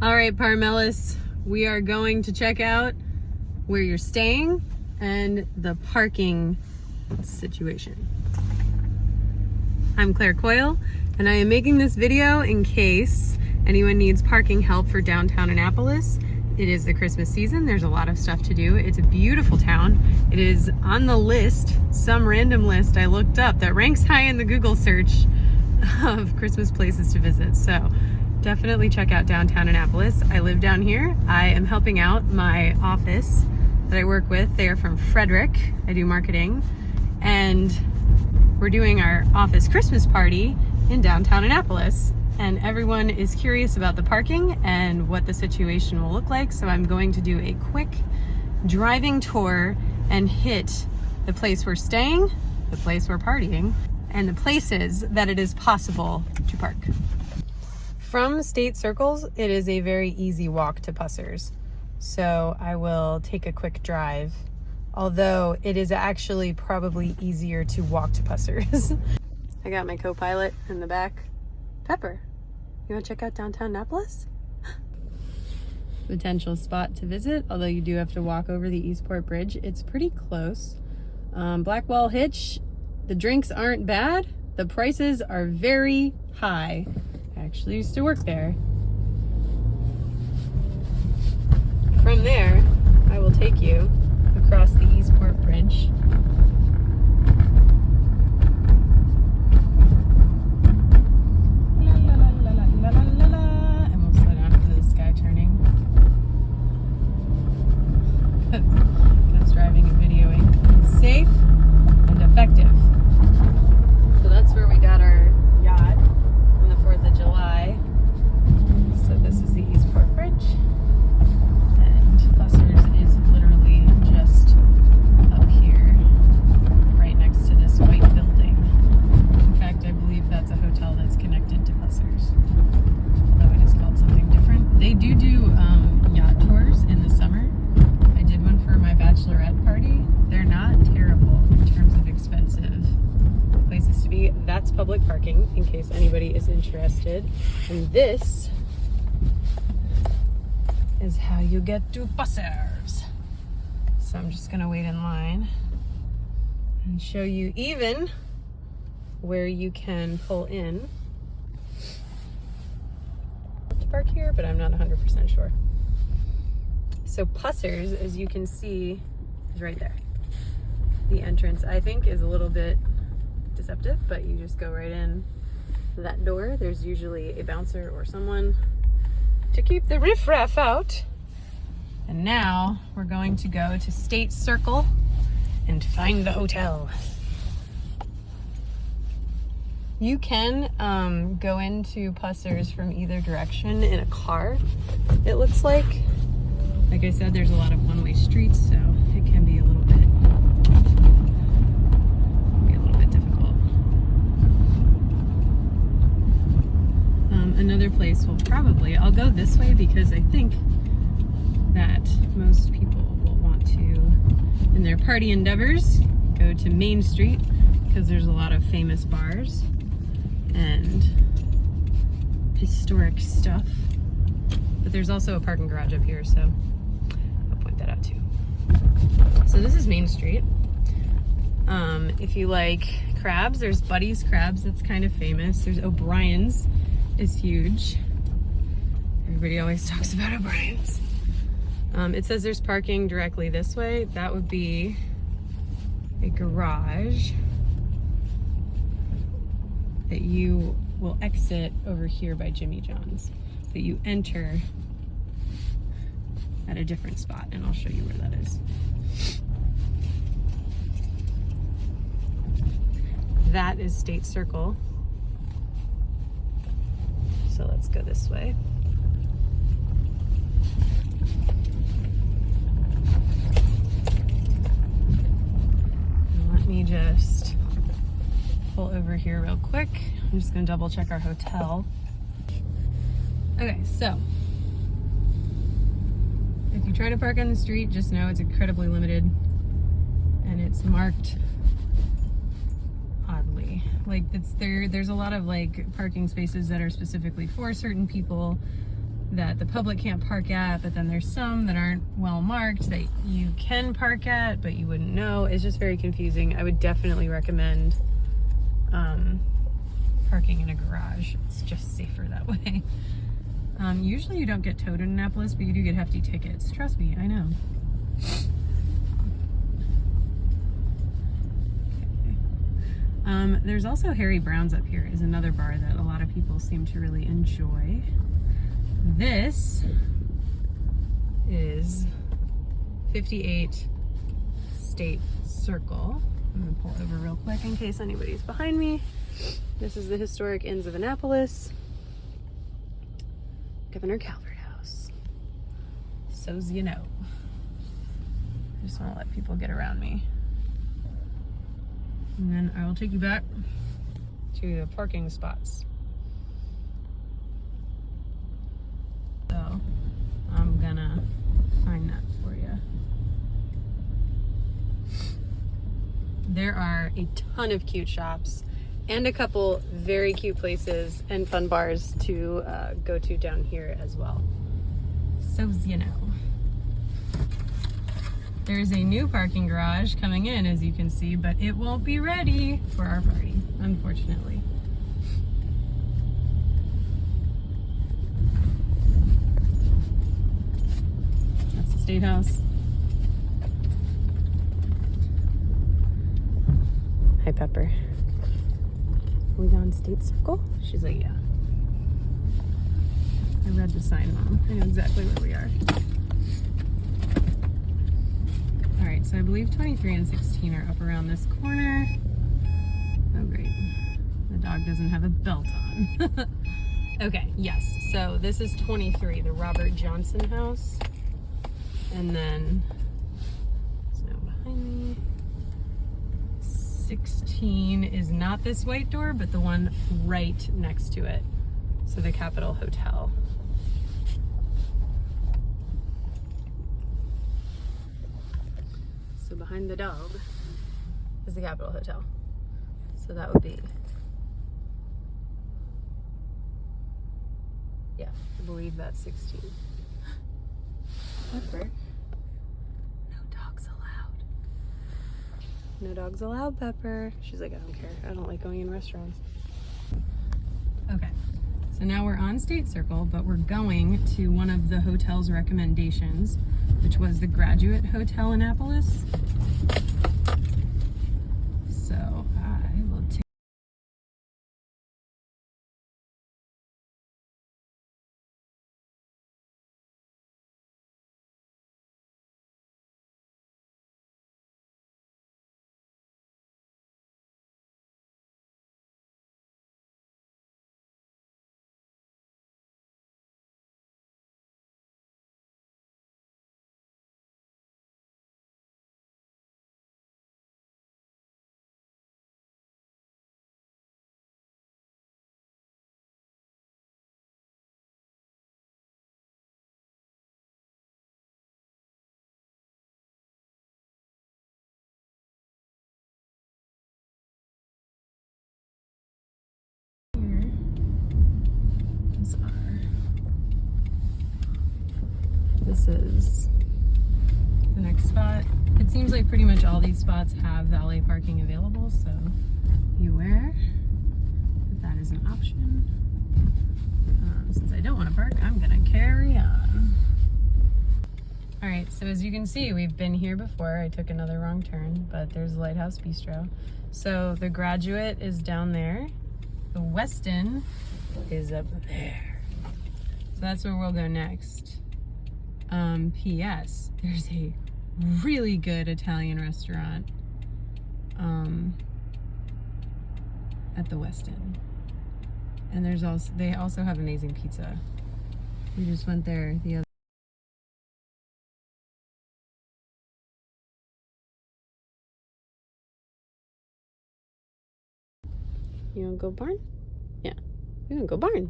All right, Parmelis, we are going to check out where you're staying and the parking situation. I'm Claire Coyle, and I am making this video in case anyone needs parking help for downtown Annapolis. It is the Christmas season. There's a lot of stuff to do. It's a beautiful town. It is on the list, some random list I looked up that ranks high in the Google search of Christmas places to visit. So definitely check out downtown Annapolis. I live down here. I am helping out my office that I work with. They are from Frederick. I do marketing. And we're doing our office Christmas party in downtown Annapolis. And everyone is curious about the parking and what the situation will look like. So I'm going to do a quick driving tour and hit the place we're staying, the place we're partying, and the places that it is possible to park. From State Circles, it is a very easy walk to Pussers. So I will take a quick drive, although it is actually probably easier to walk to Pussers. I got my co-pilot in the back. Pepper, you want to check out downtown Annapolis? Potential spot to visit, although you do have to walk over the Eastport Bridge. It's pretty close. Blackwall Hitch, the drinks aren't bad. The prices are very high. I actually used to work there. From there, I will take you across the Eastport Bridge. Because driving and videoing is safe and effective. So that's where we got our yacht on the 4th of July. So this is the Eastport Bridge. And Pussers is literally just up here, right next to this white building. In fact, I believe that's a hotel that's connected to Pussers, although it is called something different. They do yacht tours in the summer. I did one for my bachelorette party. They're not terrible in terms of expensive places to be. That's public parking, in case anybody is interested. And this is how you get to Pussers. So I'm just gonna wait in line and show you even where you can pull in to park here, but I'm not 100% sure. So Pussers, as you can see, is right there. The entrance, I think, is a little bit deceptive, but you just go right in that door. There's usually a bouncer or someone to keep the riffraff out. And now we're going to go to State Circle and find the hotel. You can go into Pussers from either direction in a car, it looks like. Like I said, there's a lot of one-way streets, so it can be a little bit difficult. Another place I'll go this way because I think that most people will want to, in their party endeavors, go to Main Street because there's a lot of famous bars and historic stuff. But there's also a parking garage up here, so I'll point that out too. So this is Main Street. If you like crabs, there's Buddy's Crabs, that's kind of famous. There's O'Brien's, is huge. Everybody always talks about O'Brien's. It says there's parking directly this way. That would be a garage that you will exit over here by Jimmy John's, but you enter at a different spot, and I'll show you where that is. That is State Circle. So let's go this way. And let me just pull over here real quick. I'm just gonna double check our hotel. Okay, so if you try to park on the street, just know it's incredibly limited and it's marked oddly. Like there's a lot of like parking spaces that are specifically for certain people, that the public can't park at, but then there's some that aren't well marked that you can park at, but you wouldn't know. It's just very confusing. I would definitely recommend parking in a garage. It's just safer that way. Usually you don't get towed in Annapolis, but you do get hefty tickets. Trust me, I know. There's also Harry Brown's up here, is another bar that a lot of people seem to really enjoy. This is 58 State Circle. I'm gonna pull over real quick in case anybody's behind me. This is the historic Inns of Annapolis. Governor Calvert House. So's you know. I just want to let people get around me. And then I will take you back to the parking spots. So I'm gonna find that for you. There are a ton of cute shops and a couple very cute places and fun bars to go to down here as well. So's you know. There's a new parking garage coming in, as you can see, but it won't be ready for our party, unfortunately. That's the State House. Hi, Pepper. Are we on State Circle? She's like, yeah. I read the sign, Mom. I know exactly where we are. All right, so I believe 23 and 16 are up around this corner. Oh, great. The dog doesn't have a belt on. Okay, yes. So this is 23, the Robert Johnson house. And then, it's now behind me. 16 is not this white door, but the one right next to it. So the Capitol Hotel. So behind the dog is the Capitol Hotel. So that would be, yeah, I believe that's 16. Pepper. No dogs allowed. No dogs allowed, Pepper. She's like, I don't care. I don't like going in restaurants. Okay, so now we're on State Circle, but we're going to one of the hotel's recommendations, which was the Graduate Hotel Annapolis. So I will take This is the next spot. It seems like pretty much all these spots have valet parking available, so beware that is an option. Since I don't want to park, I'm gonna carry on. All right, so as you can see, we've been here before. I took another wrong turn, but there's Lighthouse Bistro. So the Graduate is down there. The Westin is up there. So that's where we'll go next. P.S. There's a really good Italian restaurant at the Westin, and they also have amazing pizza. We just went there the other. You wanna go barn? Yeah, we're gonna go barn.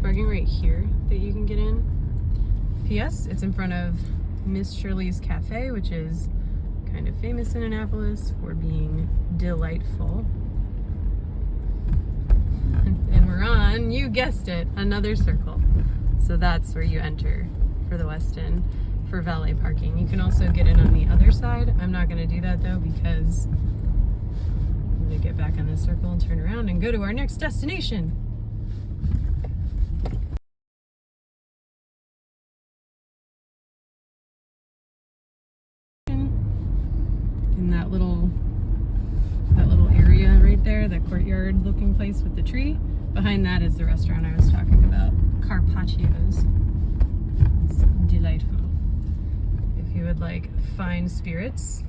Parking right here that you can get in. P.S. It's in front of Miss Shirley's Cafe, which is kind of famous in Annapolis for being delightful. And we're on, you guessed it, another circle. So that's where you enter for the West End for valet parking. You can also get in on the other side. I'm not gonna do that though because I'm gonna get back on this circle and turn around and go to our next destination. In that little area right there, that courtyard looking place with the tree. Behind that is the restaurant I was talking about, Carpaccio's. It's delightful. If you would like fine spirits.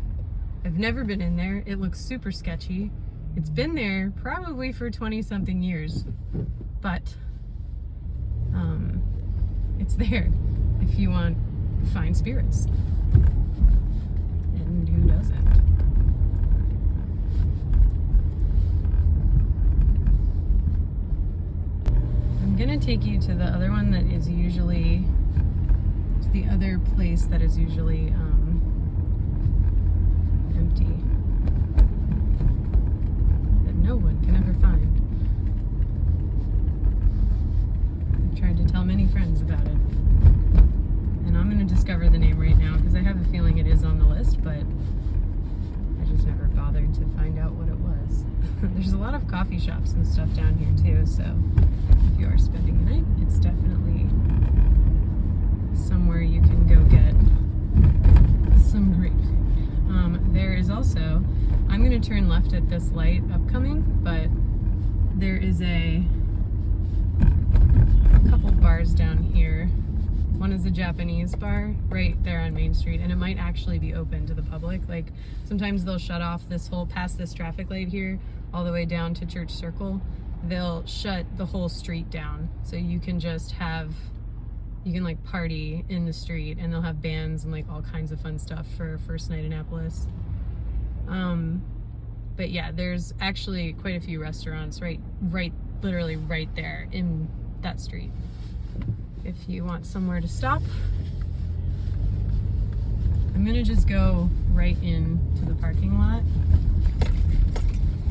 I've never been in there. It looks super sketchy. It's been there probably for 20 something years, but it's there if you want fine spirits. And who doesn't? I'm gonna take you to the other one that is usually, to the other place that is usually empty, that no one can ever find. I've tried to tell many friends about it, and I'm gonna discover the name right now because I have a feeling it is on the list, but I just never bothered to find out what it was. There's a lot of coffee shops and stuff down here too, so if you are spending the night, it's definitely somewhere you can go get some great food. There is also, I'm going to turn left at this light upcoming, but there is a couple bars down here. One is a Japanese bar right there on Main Street, and it might actually be open to the public. Like, sometimes they'll shut off this whole, past this traffic light here, all the way down to Church Circle. They'll shut the whole street down, so you can just have, you can like party in the street, and they'll have bands and like all kinds of fun stuff for first night in Annapolis. But yeah, there's actually quite a few restaurants literally right there in that street. If you want somewhere to stop, I'm gonna just go right into the parking lot.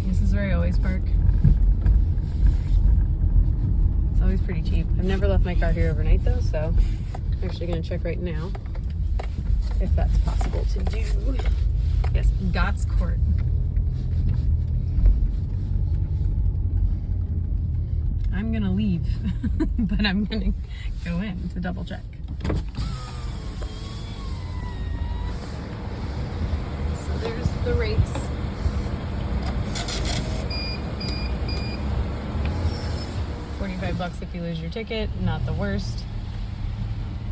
This is where I always park. It's always pretty cheap. I've never left my car here overnight though, so I'm actually gonna check right now if that's possible to do. Yes, Gott's Court. I'm gonna leave, but I'm gonna go in to double check. So there's the rates. $45 if you lose your ticket, not the worst.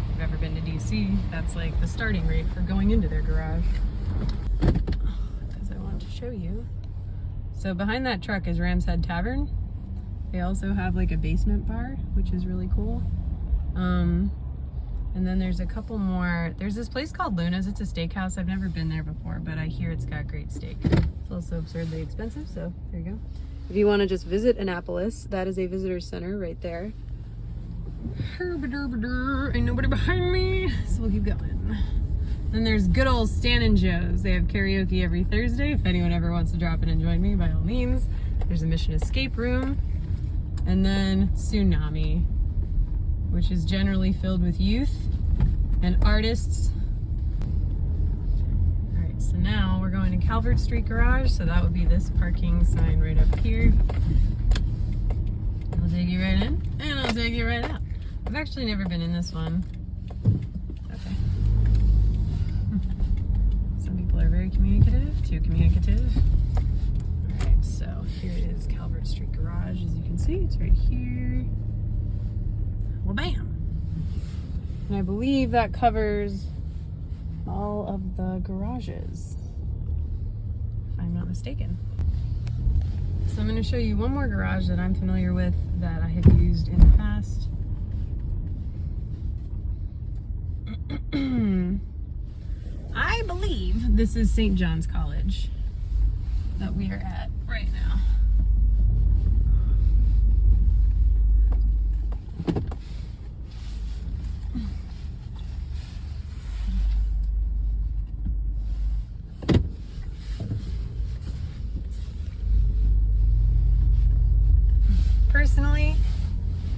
If you've ever been to DC, that's like the starting rate for going into their garage. Because I want to show you. So behind that truck is Ram's Head Tavern. They also have like a basement bar, which is really cool. And then there's a couple more. There's this place called Luna's. It's a steakhouse. I've never been there before, but I hear it's got great steak. It's also absurdly expensive, so there you go. If you want to just visit Annapolis, that is a visitor center right there. Ain't nobody behind me, so we'll keep going. Then there's good old Stan and Joe's. They have karaoke every Thursday. If anyone ever wants to drop in and join me, by all means. There's a Mission Escape Room. And then Tsunami, which is generally filled with youth and artists. All right, so now we're going to Calvert Street Garage, so that would be this parking sign right up here. I'll take you right in, and I'll take you right out. I've actually never been in this one. Okay. Some people are very communicative, too communicative. All right, so here it is, Calvert Street Garage. As you can see, it's right here. Well, bam! And I believe that covers all of the garages, if I'm not mistaken. So I'm going to show you one more garage that I'm familiar with that I have used in the past. I believe this is St. John's College that we are at right now.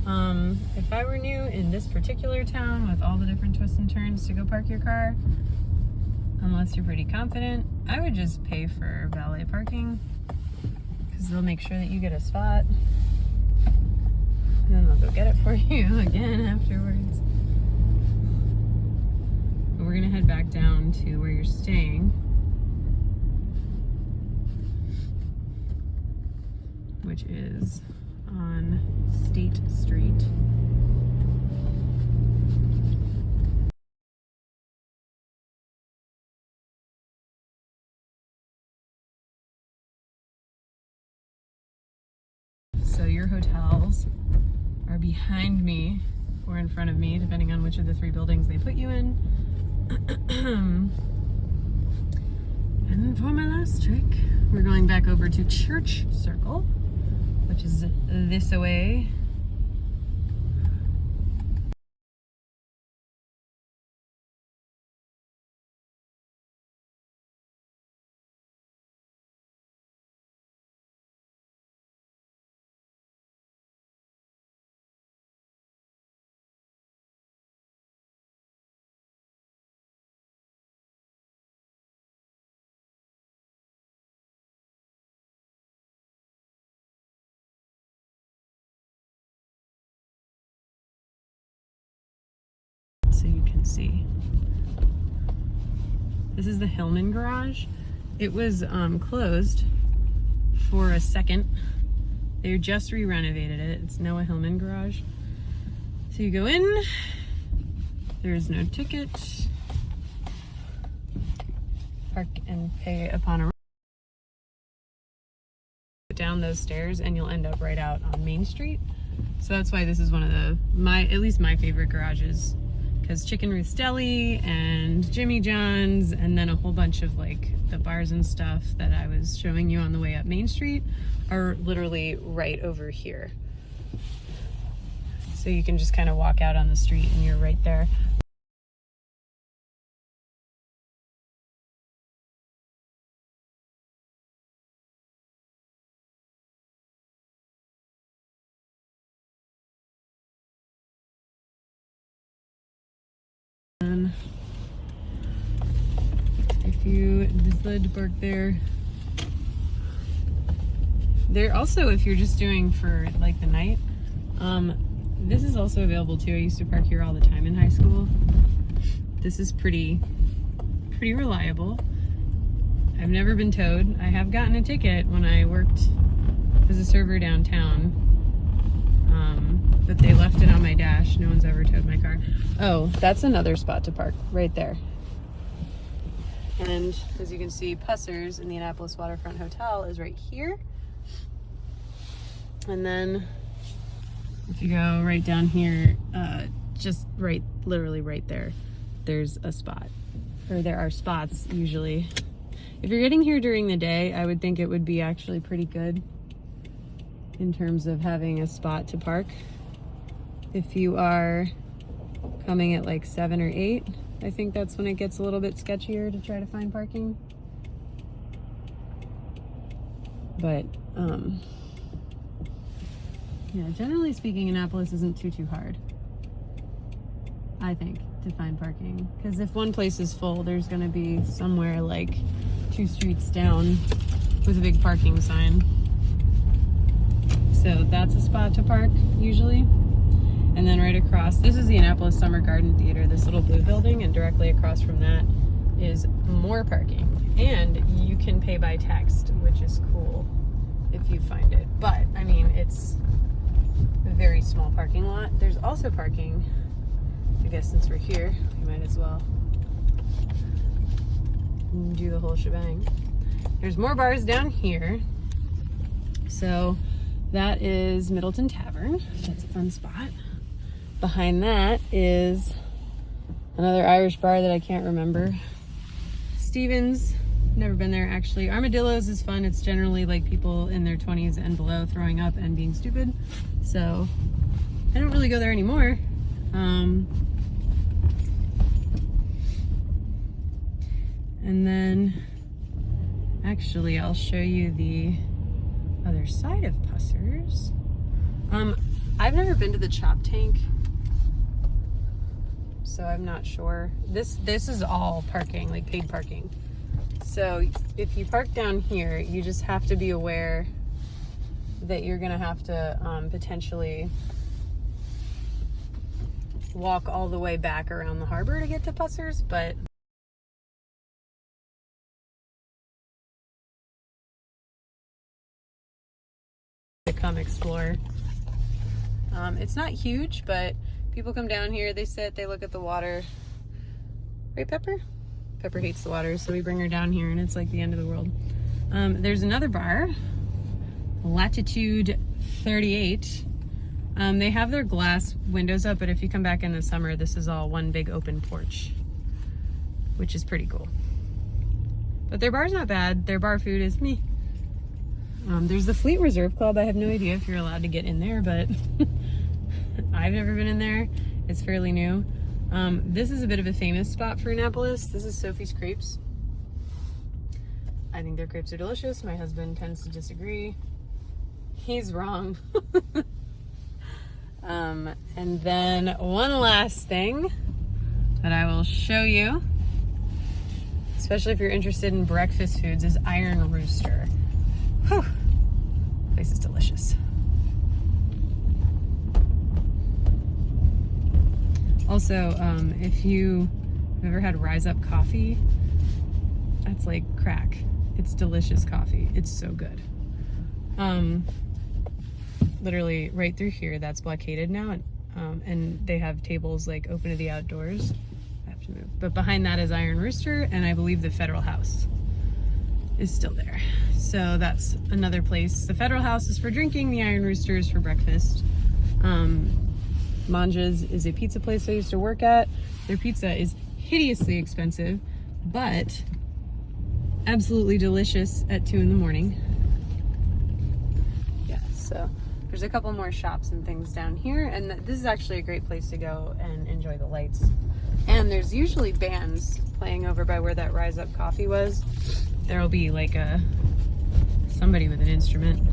If I were new in this particular town with all the different twists and turns to go park your car, unless you're pretty confident, I would just pay for valet parking because they'll make sure that you get a spot and then they'll go get it for you again afterwards. But we're gonna head back down to where you're staying, which is on State Street. So your hotels are behind me or in front of me, depending on which of the three buildings they put you in. And then for my last trick, we're going back over to Church Circle, which is this away. So you can see. This is the Hillman garage. It was closed for a second. They just re-renovated it. It's now a Hillman garage. So you go in, there's no ticket. Park and pay upon arrival. Down those stairs and you'll end up right out on Main Street. So that's why this is one of the, at least my favorite garages, because Chicken Ruth's Deli and Jimmy John's and then a whole bunch of like the bars and stuff that I was showing you on the way up Main Street are literally right over here. So you can just kind of walk out on the street and you're right there. If you decide to park there, also, if you're just doing for like the night, this is also available too. I used to park here all the time in high school. This is pretty reliable. I've never been towed. I have gotten a ticket when I worked as a server downtown, but they left it on my dash. No one's ever towed my car. Oh, that's another spot to park right there. And as you can see, Pusser's in the Annapolis Waterfront Hotel is right here. And then if you go right down here, just literally right there, there's a spot. Or there are spots usually. If you're getting here during the day, I would think it would be actually pretty good in terms of having a spot to park. If you are coming at like 7 or 8, I think that's when it gets a little bit sketchier to try to find parking. But yeah, generally speaking, Annapolis isn't too hard, I think, to find parking. Because if one place is full, there's gonna be somewhere like 2 streets down with a big parking sign. So that's a spot to park usually. And then right across, this is the Annapolis Summer Garden Theater, this little blue building, and directly across from that is more parking. And you can pay by text, which is cool if you find it. But, I mean, it's a very small parking lot. There's also parking, I guess since we're here, we might as well do the whole shebang. There's more bars down here. So that is Middleton Tavern. That's a fun spot. Behind that is another Irish bar that I can't remember. Stevens, never been there actually. Armadillo's is fun. It's generally like people in their 20s and below throwing up and being stupid. So I don't really go there anymore. And then actually I'll show you the other side of Pusser's. I've never been to the Chop Tank, so I'm not sure. This is all parking, like paid parking. So if you park down here, you just have to be aware that you're gonna have to potentially walk all the way back around the harbor to get to Pussers, but to come explore. It's not huge, but people come down here, they sit, they look at the water. Right, Pepper? Pepper hates the water, so we bring her down here and it's like the end of the world. There's another bar, Latitude 38. They have their glass windows up, but if you come back in the summer, this is all one big open porch, which is pretty cool. But their bar's not bad. Their bar food is me. There's the Fleet Reserve Club. I have no idea if you're allowed to get in there, but I've never been in there. It's fairly new. This is a bit of a famous spot for Annapolis. This is Sophie's Crepes. I think their crepes are delicious. My husband tends to disagree. He's wrong. And then one last thing that I will show you, especially if you're interested in breakfast foods, is Iron Rooster. Whew. Place is delicious. Also, if you've ever had Rise Up coffee, that's like crack. It's delicious coffee. It's so good. Literally right through here, that's blockaded now, and they have tables like open to the outdoors. I have to move. But behind that is Iron Rooster, and I believe the Federal House is still there. So that's another place. The Federal House is for drinking, the Iron Rooster is for breakfast. Manja's is a pizza place I used to work at. Their pizza is hideously expensive, but absolutely delicious at 2 in the morning. Yeah, so there's a couple more shops and things down here, and this is actually a great place to go and enjoy the lights. And there's usually bands playing over by where that Rise Up coffee was. There'll be like somebody with an instrument.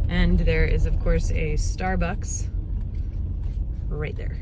And there is, of course, a Starbucks right there.